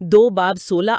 2:16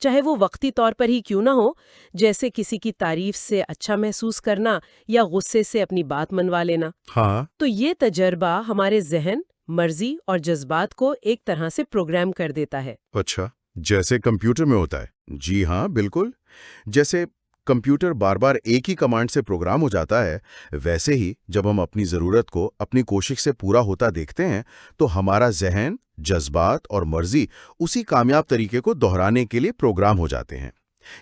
چاہے وہ وقتی طور پر ہی کیوں نہ ہو، جیسے کسی کی تعریف سے اچھا محسوس کرنا یا غصے سے اپنی بات منوا لینا۔ ہاں، تو یہ تجربہ ہمارے ذہن، مرضی اور جذبات کو ایک طرح سے پروگرام کر دیتا ہے۔ اچھا، جیسے کمپیوٹر میں ہوتا ہے؟ جی ہاں، بالکل۔ جیسے کمپیوٹر بار بار ایک ہی کمانڈ سے پروگرام ہو جاتا ہے، ویسے ہی جب ہم اپنی ضرورت کو اپنی کوشش سے پورا ہوتا دیکھتے ہیں تو ہمارا ذہن، جذبات اور مرضی اسی کامیاب طریقے کو دہرانے کے لیے پروگرام ہو جاتے ہیں۔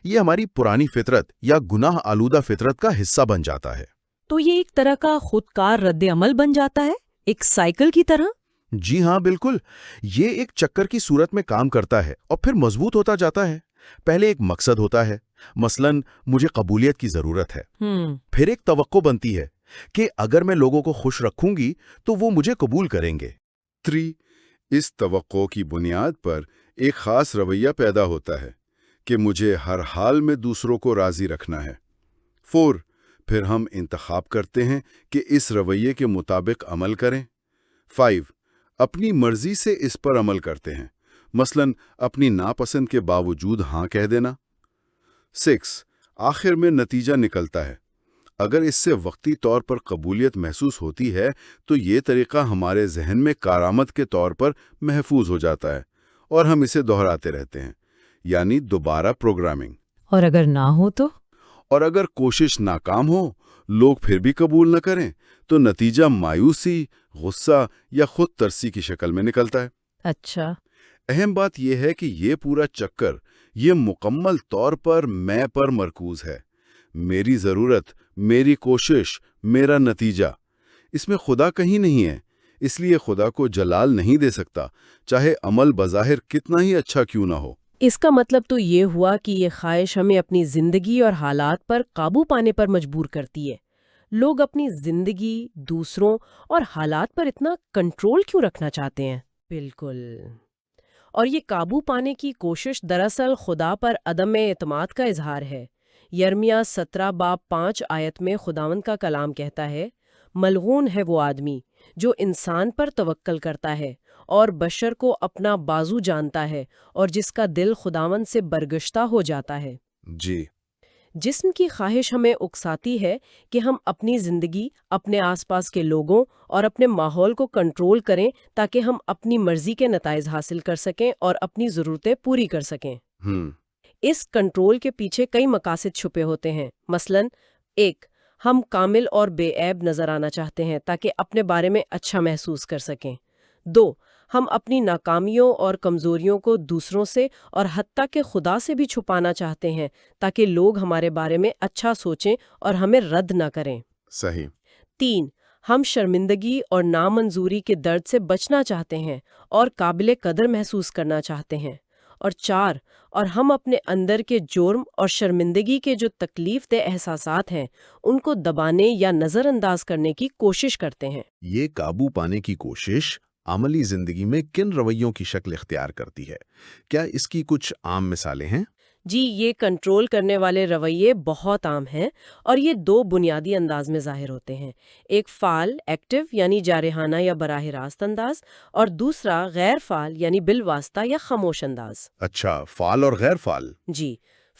یہ ہماری پرانی فطرت یا گناہ آلودہ فطرت کا حصہ بن جاتا ہے۔ تو یہ ایک طرح کا خودکار رد عمل بن جاتا ہے، ایک سائیکل کی طرح؟ جی ہاں، بالکل۔ یہ ایک چکر کی صورت میں کام کرتا ہے اور پھر مضبوط ہوتا جاتا ہے۔ پہلے ایک مقصد ہوتا ہے، مثلاً مجھے قبولیت کی ضرورت ہے۔ پھر ایک توقع بنتی ہے کہ اگر میں لوگوں کو خوش رکھوں گی تو وہ مجھے قبول کریں گے۔ 3. اس توقع کی بنیاد پر ایک خاص رویہ پیدا ہوتا ہے کہ مجھے ہر حال میں دوسروں کو راضی رکھنا ہے۔ 4. پھر ہم انتخاب کرتے ہیں کہ اس رویے کے مطابق عمل کریں۔ 5. اپنی مرضی سے اس پر عمل کرتے ہیں، مثلاً اپنی ناپسند کے باوجود ہاں کہہ دینا۔ 6. آخر میں نتیجہ نکلتا ہے۔ اگر اس سے وقتی طور پر قبولیت محسوس ہوتی ہے تو یہ طریقہ ہمارے ذہن میں کارآمد کے طور پر محفوظ ہو جاتا ہے اور ہم اسے دہراتے رہتے ہیں، یعنی دوبارہ پروگرامنگ۔ اور اگر نہ ہو تو؟ اور اگر کوشش ناکام ہو، لوگ پھر بھی قبول نہ کریں، تو نتیجہ مایوسی، غصہ یا خود ترسی کی شکل میں نکلتا ہے۔ اچھا، اہم بات یہ ہے کہ یہ پورا چکر یہ مکمل طور پر میں پر مرکوز ہے۔ میری ضرورت، میری کوشش، میرا نتیجہ۔ اس میں خدا کہیں نہیں ہے، اس لیے خدا کو جلال نہیں دے سکتا، چاہے عمل بظاہر کتنا ہی اچھا کیوں نہ ہو۔ اس کا مطلب تو یہ ہوا کہ یہ خواہش ہمیں اپنی زندگی اور حالات پر قابو پانے پر مجبور کرتی ہے۔ لوگ اپنی زندگی، دوسروں اور حالات پر اتنا کنٹرول کیوں رکھنا چاہتے ہیں؟ بالکل۔ اور یہ قابو پانے کی کوشش دراصل خدا پر عدم اعتماد کا اظہار ہے۔ یرمیہ 17:5 آیت میں خداوند کا کلام کہتا ہے، ملعون ہے وہ آدمی جو انسان پر توکل کرتا ہے اور بشر کو اپنا بازو جانتا ہے اور جس کا دل خداوند سے برگشتہ ہو جاتا ہے۔ جی، جسم کی خواہش ہمیں اکساتی ہے کہ ہم اپنی زندگی، اپنے آس پاس کے لوگوں اور اپنے ماحول کو کنٹرول کریں تاکہ ہم اپنی مرضی کے نتائج حاصل کر سکیں اور اپنی ضرورتیں پوری کر سکیں۔ اس کنٹرول کے پیچھے کئی مقاصد چھپے ہوتے ہیں۔ مثلاً 1. ہم کامل اور بے عیب نظر آنا چاہتے ہیں تاکہ اپنے بارے میں اچھا محسوس کر سکیں۔ 2. ہم اپنی ناکامیوں اور کمزوریوں کو دوسروں سے اور حتیٰ کہ خدا سے بھی چھپانا چاہتے ہیں تاکہ لوگ ہمارے بارے میں اچھا سوچیں اور ہمیں رد نہ کریں۔ صحیح۔ 3. ہم شرمندگی اور نامنظوری کے درد سے بچنا چاہتے ہیں اور قابل قدر محسوس کرنا چاہتے ہیں۔ اور 4. اور ہم اپنے اندر کے جرم اور شرمندگی کے جو تکلیف دہ احساسات ہیں ان کو دبانے یا نظر انداز کرنے کی کوشش کرتے ہیں۔ یہ قابو پانے کی کوشش عملی زندگی میں کن رویوں کی شکل اختیار کرتی ہے؟ کیا اس کی کچھ عام مثالیں ہیں؟ جی، یہ کنٹرول کرنے والے رویے بہت عام ہیں اور یہ 2 بنیادی انداز میں ظاہر ہوتے ہیں۔ ایک فعال، ایکٹیو یعنی جارحانہ یا براہ راست انداز، اور دوسرا غیر فعال یعنی بالواسطہ یا خاموش انداز۔ اچھا، فعال اور غیر فعال۔ جی،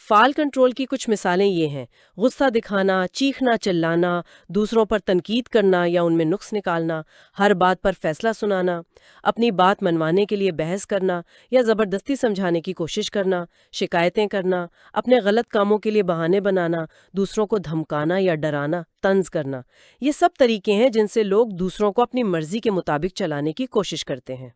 فعال کنٹرول کی کچھ مثالیں یہ ہیں: غصہ دکھانا، چیخنا، چلانا، دوسروں پر تنقید کرنا یا ان میں نقص نکالنا، ہر بات پر فیصلہ سنانا، اپنی بات منوانے کے لیے بحث کرنا یا زبردستی سمجھانے کی کوشش کرنا، شکایتیں کرنا، اپنے غلط کاموں کے لیے بہانے بنانا، دوسروں کو دھمکانا یا ڈرانا، طنز کرنا۔ یہ سب طریقے ہیں جن سے لوگ دوسروں کو اپنی مرضی کے مطابق چلانے کی کوشش کرتے ہیں۔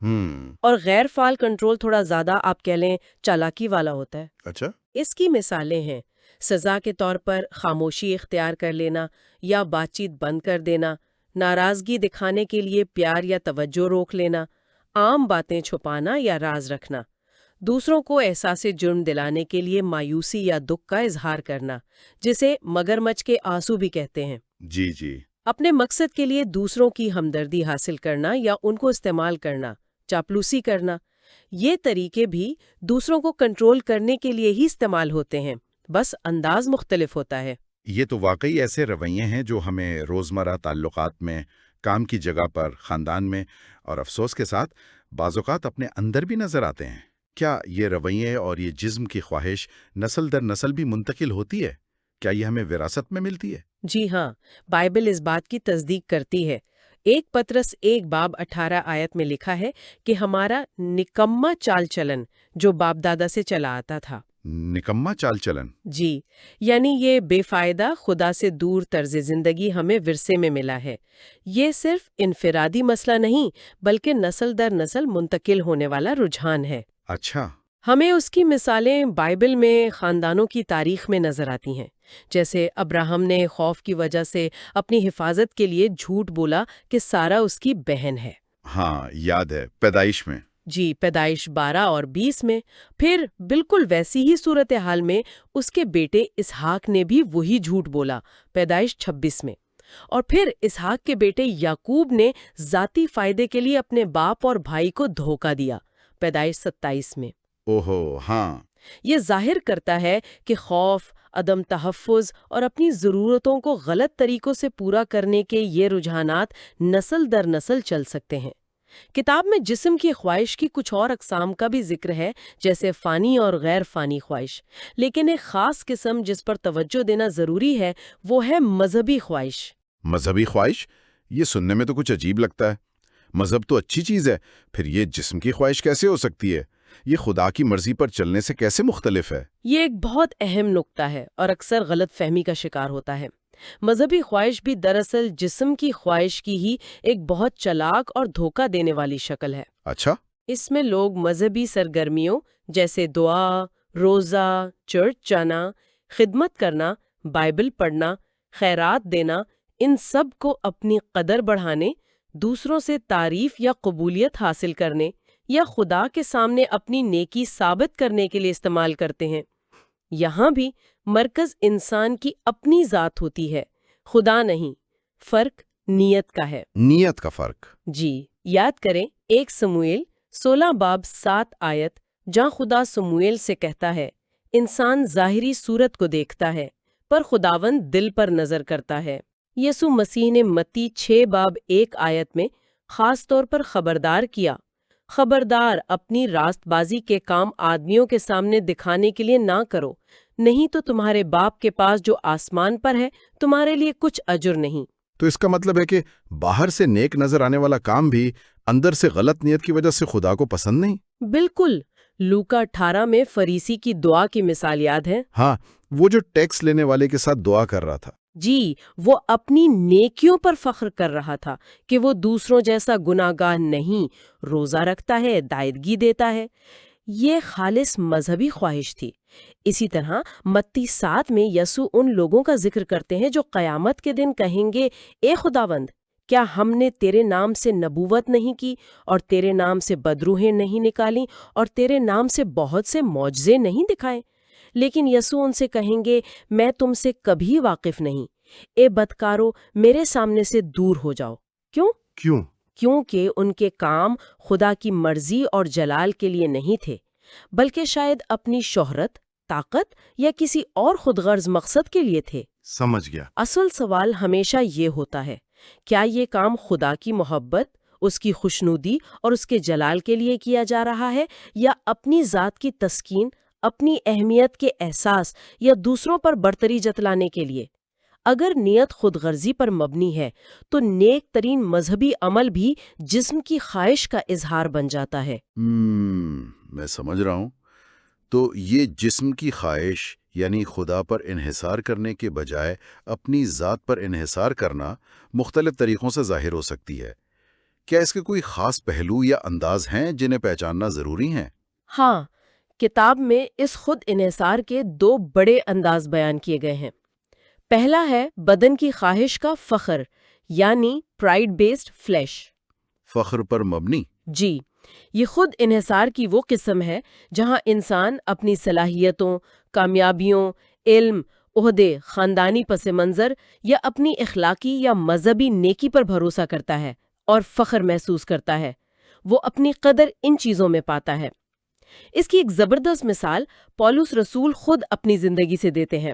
اور غیر فعال کنٹرول تھوڑا زیادہ آپ کہہ لیں چالاکی والا ہوتا ہے۔ اچھا، اس کی مثالیں ہیں سزا کے طور پر خاموشی اختیار کر لینا یا بات چیت بند کر دینا، ناراضگی دکھانے کے لیے پیار یا توجہ روک لینا، عام باتیں چھپانا یا راز رکھنا، دوسروں کو احساس جرم دلانے کے لیے مایوسی یا دکھ کا اظہار کرنا، جسے مگرمچھ کے آنسو بھی کہتے ہیں۔ جی جی، اپنے مقصد کے لیے دوسروں کی ہمدردی حاصل کرنا یا ان کو استعمال کرنا، چاپلوسی کرنا، یہ طریقے بھی دوسروں کو کنٹرول کرنے کے لیے ہی استعمال ہوتے ہیں، بس انداز مختلف ہوتا ہے۔ یہ تو واقعی ایسے رویے ہیں جو ہمیں روزمرہ تعلقات میں، کام کی جگہ پر، خاندان میں، اور افسوس کے ساتھ بعض اوقات اپنے اندر بھی نظر آتے ہیں۔ کیا یہ رویے اور یہ جسم کی خواہش نسل در نسل بھی منتقل ہوتی ہے؟ کیا یہ ہمیں وراثت میں ملتی ہے؟ جی ہاں، بائبل اس بات کی تصدیق کرتی ہے۔ 1 پطرس 1 باب 18 آیت میں لکھا ہے کہ ہمارا نکما چال چلن جو باپ دادا سے چلا آتا تھا۔ نکما چال چلن؟ جی، یعنی یہ بے فائدہ خدا سے دور طرز زندگی ہمیں ورثے میں ملا ہے۔ یہ صرف انفرادی مسئلہ نہیں بلکہ نسل در نسل منتقل ہونے والا رجحان ہے۔ اچھا۔ ہمیں اس کی مثالیں بائبل میں خاندانوں کی تاریخ میں نظر آتی ہیں، جیسے ابراہم نے خوف کی وجہ سے اپنی حفاظت کے لیے جھوٹ بولا کہ سارا اس کی بہن ہے۔ ہاں، یاد ہے، پیدائش میں۔ جی، پیدائش 12 اور 20 میں۔ پھر بالکل ویسی ہی صورتحال میں اس کے بیٹے اسحاق نے بھی وہی جھوٹ بولا، پیدائش 26 میں۔ اور پھر اسحاق کے بیٹے یعقوب نے ذاتی فائدے کے لیے اپنے باپ اور بھائی کو دھوکہ دیا، پیدائش 27 میں۔ اوہو، ہاں۔ یہ ظاہر کرتا ہے کہ خوف، عدم تحفظ اور اپنی ضرورتوں کو غلط طریقوں سے پورا کرنے کے یہ رجحانات نسل در نسل چل سکتے ہیں۔ کتاب میں جسم کی خواہش کی کچھ اور اقسام کا بھی ذکر ہے، جیسے فانی اور غیر فانی خواہش، لیکن ایک خاص قسم جس پر توجہ دینا ضروری ہے وہ ہے مذہبی خواہش۔ مذہبی خواہش؟ یہ سننے میں تو کچھ عجیب لگتا ہے۔ مذہب تو اچھی چیز ہے، پھر یہ جسم کی خواہش کیسے ہو سکتی ہے؟ یہ خدا کی مرضی پر چلنے سے کیسے مختلف ہے؟ یہ ایک بہت اہم نکتہ ہے اور اکثر غلط فہمی کا شکار ہوتا ہے۔ مذہبی خواہش بھی دراصل جسم کی خواہش کی ہی ایک بہت چلاک اور دھوکہ دینے والی شکل ہے۔ اچھا۔ اس میں لوگ مذہبی سرگرمیوں جیسے دعا، روزہ، چرچ جانا، خدمت کرنا، بائبل پڑھنا، خیرات دینا، ان سب کو اپنی قدر بڑھانے، دوسروں سے تعریف یا قبولیت حاصل کرنے یا خدا کے سامنے اپنی نیکی ثابت کرنے کے لیے استعمال کرتے ہیں۔ یہاں بھی مرکز انسان کی اپنی ذات ہوتی ہے، خدا نہیں۔ فرق نیت کا ہے۔ نیت کا فرق؟ جی، یاد کریں 1 سموئیل 16 باب 7 آیت، جہاں خدا سموئیل سے کہتا ہے، انسان ظاہری صورت کو دیکھتا ہے پر خداوند دل پر نظر کرتا ہے۔ یسوع مسیح نے متی 6 باب 1 آیت میں خاص طور پر خبردار کیا، خبردار اپنی راست بازی کے کام آدمیوں کے سامنے دکھانے کے لیے نہ کرو، نہیں تو تمہارے باپ کے پاس جو آسمان پر ہے تمہارے لیے کچھ اجر نہیں۔ تو اس کا مطلب ہے کہ باہر سے نیک نظر آنے والا کام بھی اندر سے غلط نیت کی وجہ سے خدا کو پسند نہیں؟ بالکل۔ لوکا 18 میں فریسی کی دعا کی مثال یاد ہے؟ ہاں، وہ جو ٹیکس لینے والے کے ساتھ دعا کر رہا تھا۔ جی، وہ اپنی نیکیوں پر فخر کر رہا تھا کہ وہ دوسروں جیسا گناہگار نہیں، روزہ رکھتا ہے، دائیدگی دیتا ہے۔ یہ خالص مذہبی خواہش تھی۔ اسی طرح متی 7 میں یسوع ان لوگوں کا ذکر کرتے ہیں جو قیامت کے دن کہیں گے، اے خداوند، کیا ہم نے تیرے نام سے نبوت نہیں کی اور تیرے نام سے بدروحیں نہیں نکالیں اور تیرے نام سے بہت سے معجزے نہیں دکھائے؟ لیکن یسوع ان سے کہیں گے، میں تم سے کبھی واقف نہیں، اے بدکارو، میرے سامنے سے دور ہو جاؤ۔ کیوں؟ کیونکہ ان کے کام خدا کی مرضی اور جلال کے لیے نہیں تھے، بلکہ شاید اپنی شہرت، طاقت یا کسی اور خودغرض مقصد کے لیے تھے۔ سمجھ گیا۔ اصل سوال ہمیشہ یہ ہوتا ہے، کیا یہ کام خدا کی محبت، اس کی خوشنودی اور اس کے جلال کے لیے کیا جا رہا ہے، یا اپنی ذات کی تسکین، اپنی اہمیت کے احساس یا دوسروں پر برتری جتلانے کے لیے؟ اگر نیت خود غرضی پر مبنی ہے تو نیک ترین مذہبی عمل بھی جسم کی خواہش کا اظہار بن جاتا ہے۔ میں سمجھ رہا ہوں۔ تو یہ جسم کی خواہش یعنی خدا پر انحصار کرنے کے بجائے اپنی ذات پر انحصار کرنا مختلف طریقوں سے ظاہر ہو سکتی ہے۔ کیا اس کے کوئی خاص پہلو یا انداز ہیں جنہیں پہچاننا ضروری ہیں؟ ہاں، کتاب میں اس خود انحصار کے 2 بڑے انداز بیان کیے گئے ہیں۔ پہلا ہے بدن کی خواہش کا فخر، یعنی پرائیڈ بیسڈ فلیش۔ فخر پر مبنی؟ جی، یہ خود انحصار کی وہ قسم ہے جہاں انسان اپنی صلاحیتوں، کامیابیوں، علم، عہدے، خاندانی پس منظر یا اپنی اخلاقی یا مذہبی نیکی پر بھروسہ کرتا ہے اور فخر محسوس کرتا ہے۔ وہ اپنی قدر ان چیزوں میں پاتا ہے۔ اس کی ایک زبردست مثال پولس رسول خود اپنی زندگی سے دیتے ہیں۔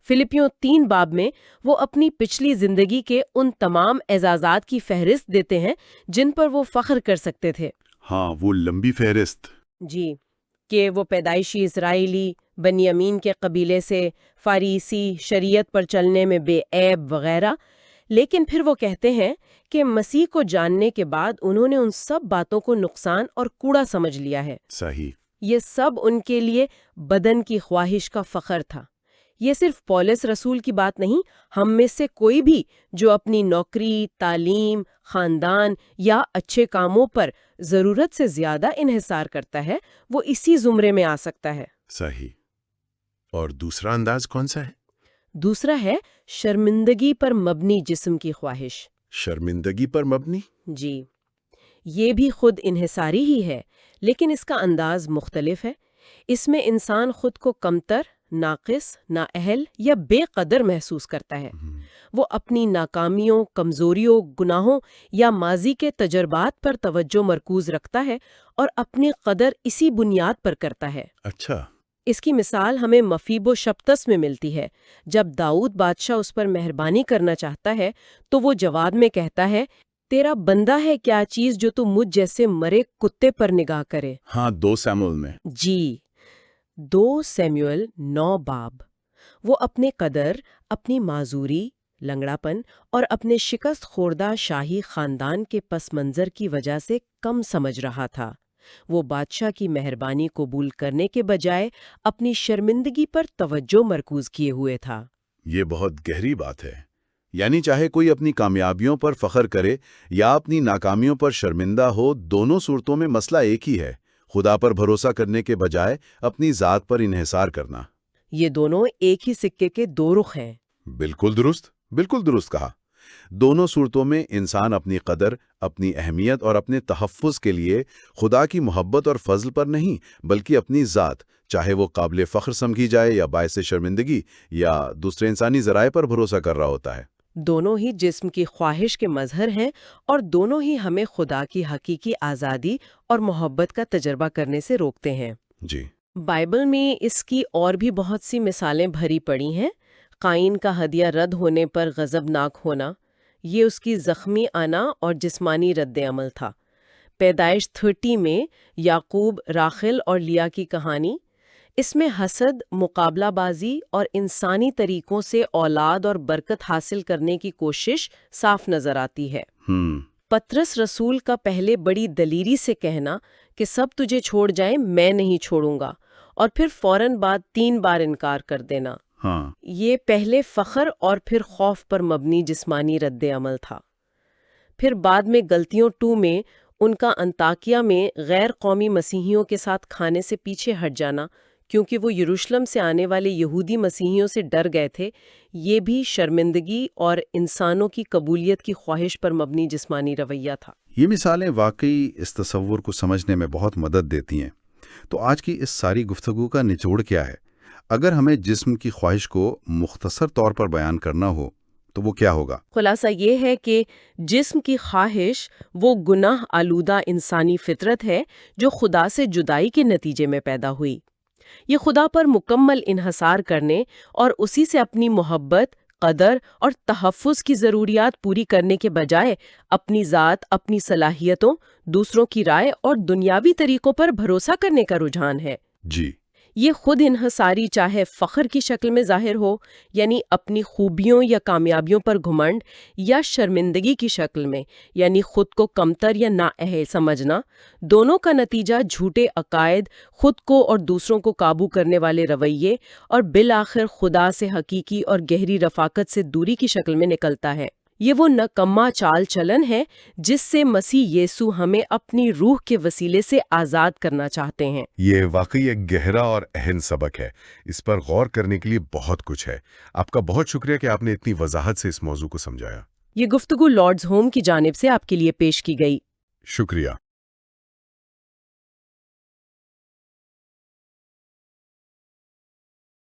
فلپیوں 3 باب میں وہ اپنی پچھلی زندگی کے ان تمام اعزازات کی فہرست دیتے ہیں جن پر وہ فخر کر سکتے تھے۔ ہاں، وہ لمبی فہرست۔ جی، کہ وہ پیدائشی اسرائیلی، بنی امین کے قبیلے سے، فاریسی، شریعت پر چلنے میں بے عیب وغیرہ، لیکن پھر وہ کہتے ہیں کہ مسیح کو جاننے کے بعد انہوں نے ان سب باتوں کو نقصان اور کوڑا سمجھ لیا ہے۔ صحیح۔ یہ سب ان کے لیے بدن کی خواہش کا فخر تھا۔ یہ صرف پولس رسول کی بات نہیں، ہم میں سے کوئی بھی جو اپنی نوکری، تعلیم، خاندان یا اچھے کاموں پر ضرورت سے زیادہ انحصار کرتا ہے، وہ اسی زمرے میں آ سکتا ہے۔ صحیح۔ اور دوسرا انداز کون سا ہے؟ دوسرا ہے شرمندگی پر مبنی جسم کی خواہش۔ شرمندگی پر مبنی؟ جی، یہ بھی خود انحصاری ہی ہے، لیکن اس کا انداز مختلف ہے۔ اس میں انسان خود کو کمتر، ناقص، نااہل یا بے قدر محسوس کرتا ہے۔ وہ اپنی ناکامیوں، کمزوریوں، گناہوں یا ماضی کے تجربات پر توجہ مرکوز رکھتا ہے اور اپنی قدر اسی بنیاد پر کرتا ہے۔ اچھا۔ اس کی مثال ہمیں مفیب و شپتس میں ملتی ہے۔ جب داؤد بادشاہ اس پر مہربانی کرنا چاہتا ہے تو وہ جواب میں کہتا ہے، تیرا بندہ ہے کیا چیز جو تو مجھ جیسے مرے کتے پر نگاہ کرے۔ ہاں، 2 سیموئیل میں۔ جی، 2 سیموئیل 9 باب۔ وہ اپنے قدر، اپنی معذوری، لنگڑاپن اور اپنے شکست خوردہ شاہی خاندان کے پس منظر کی وجہ سے کم سمجھ رہا تھا۔ وہ بادشاہ کی مہربانی قبول کرنے کے بجائے اپنی شرمندگی پر توجہ مرکوز کیے ہوئے تھا۔ یہ بہت گہری بات ہے۔ یعنی چاہے کوئی اپنی کامیابیوں پر فخر کرے یا اپنی ناکامیوں پر شرمندہ ہو، دونوں صورتوں میں مسئلہ ایک ہی ہے، خدا پر بھروسہ کرنے کے بجائے اپنی ذات پر انحصار کرنا۔ یہ دونوں ایک ہی سکے کے 2 رخ ہیں۔ بالکل درست، بالکل درست کہا۔ دونوں صورتوں میں انسان اپنی قدر، اپنی اہمیت اور اپنے تحفظ کے لیے خدا کی محبت اور فضل پر نہیں، بلکہ اپنی ذات، چاہے وہ قابل فخر سمجھی جائے یا باعث شرمندگی یا دوسرے انسانی ذرائع پر بھروسہ کر رہا ہوتا ہے۔ دونوں ہی جسم کی خواہش کے مظہر ہیں اور دونوں ہی ہمیں خدا کی حقیقی آزادی اور محبت کا تجربہ کرنے سے روکتے ہیں۔ جی۔ بائبل میں اس کی اور بھی بہت سی مثالیں بھری پڑی ہیں۔ قائن کا ہدیہ رد ہونے پر غضبناک ہونا، یہ اس کی زخمی آنا اور جسمانی رد عمل تھا۔ پیدائش 30 میں یعقوب، راخل اور لیا کی کہانی، اس میں حسد، مقابلہ بازی اور انسانی طریقوں سے اولاد اور برکت حاصل کرنے کی کوشش صاف نظر آتی ہے۔ پطرس رسول کا پہلے بڑی دلیری سے کہنا کہ سب تجھے چھوڑ جائیں میں نہیں چھوڑوں گا، اور پھر فوراً بعد 3 بار انکار کر دینا، یہ پہلے فخر اور پھر خوف پر مبنی جسمانی رد عمل تھا۔ پھر بعد میں غلطیوں 2 میں ان کا انطاکیہ میں غیر قومی مسیحیوں کے ساتھ کھانے سے پیچھے ہٹ جانا، کیونکہ وہ یروشلم سے آنے والے یہودی مسیحیوں سے ڈر گئے تھے، یہ بھی شرمندگی اور انسانوں کی قبولیت کی خواہش پر مبنی جسمانی رویہ تھا۔ یہ مثالیں واقعی اس تصور کو سمجھنے میں بہت مدد دیتی ہیں۔ تو آج کی اس ساری گفتگو کا نچوڑ کیا ہے؟ اگر ہمیں جسم کی خواہش کو مختصر طور پر بیان کرنا ہو تو وہ کیا ہوگا؟ خلاصہ یہ ہے کہ جسم کی خواہش وہ گناہ آلودہ انسانی فطرت ہے جو خدا سے جدائی کے نتیجے میں پیدا ہوئی۔ یہ خدا پر مکمل انحصار کرنے اور اسی سے اپنی محبت، قدر اور تحفظ کی ضروریات پوری کرنے کے بجائے اپنی ذات، اپنی صلاحیتوں، دوسروں کی رائے اور دنیاوی طریقوں پر بھروسہ کرنے کا رجحان ہے۔ جی، یہ خود انحصاری چاہے فخر کی شکل میں ظاہر ہو، یعنی اپنی خوبیوں یا کامیابیوں پر گھمنڈ، یا شرمندگی کی شکل میں، یعنی خود کو کمتر یا نااہل سمجھنا، دونوں کا نتیجہ جھوٹے عقائد، خود کو اور دوسروں کو قابو کرنے والے رویے اور بالآخر خدا سے حقیقی اور گہری رفاقت سے دوری کی شکل میں نکلتا ہے۔ یہ وہ نکما چال چلن ہے جس سے مسیح یسوع ہمیں اپنی روح کے وسیلے سے آزاد کرنا چاہتے ہیں۔ یہ واقعی ایک گہرا اور اہم سبق ہے۔ اس پر غور کرنے کے لیے بہت کچھ ہے۔ آپ کا بہت شکریہ کہ آپ نے اتنی وضاحت سے اس موضوع کو سمجھایا۔ یہ گفتگو لارڈز ہوم کی جانب سے آپ کے لیے پیش کی گئی۔ شکریہ۔